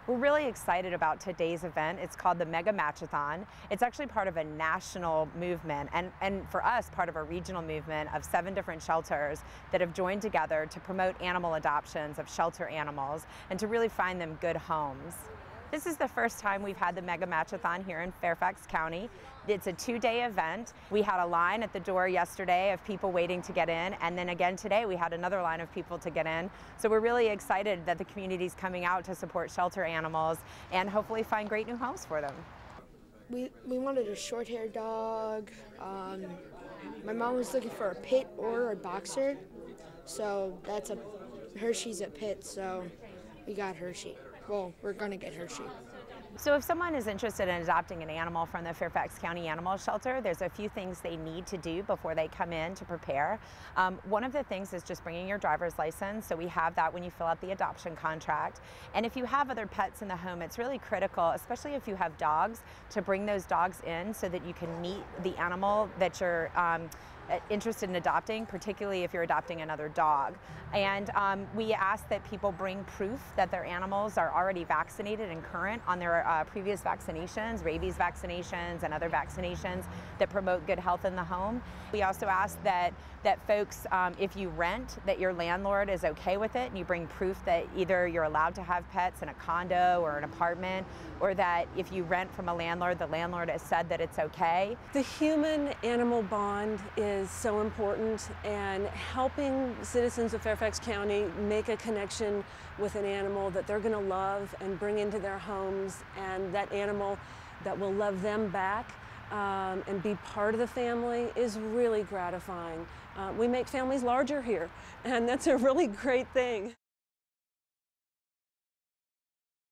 We're really excited about today's event. It's called the Mega Match-A-Thon. It's actually part of a national movement and for us, part of a regional movement of 7 different shelters that have joined together to promote animal adoptions of shelter animals and to really find them good homes. This is the first time we've had the Mega Match-A-Thon here in Fairfax County. It's a 2-day event. We had a line at the door yesterday of people waiting to get in, and then again today we had another line of people to get in. So we're really excited that the community's coming out to support shelter animals and hopefully find great new homes for them. We wanted a short-haired dog. My mom was looking for a pit or a boxer, so that's Hershey's a pit, so we got Hershey. Well, we're going to get Hershey. So if someone is interested in adopting an animal from the Fairfax County Animal Shelter, there's a few things they need to do before they come in to prepare. One of the things is just bringing your driver's license. So we have that when you fill out the adoption contract. And if you have other pets in the home, it's really critical, especially if you have dogs, to bring those dogs in so that you can meet the animal that you're interested in adopting, particularly if you're adopting another dog. And we ask that people bring proof that their animals are already vaccinated and current on their previous vaccinations, rabies vaccinations and other vaccinations that promote good health in the home. We also ask that folks, if you rent, that your landlord is okay with it and you bring proof that either you're allowed to have pets in a condo or an apartment, or that if you rent from a landlord, the landlord has said that it's okay. The human-animal bond is so important, and helping citizens of Fairfax County make a connection with an animal that they're going to love and bring into their homes, and that animal that will love them back and be part of the family is really gratifying. We make families larger here, and that's a really great thing.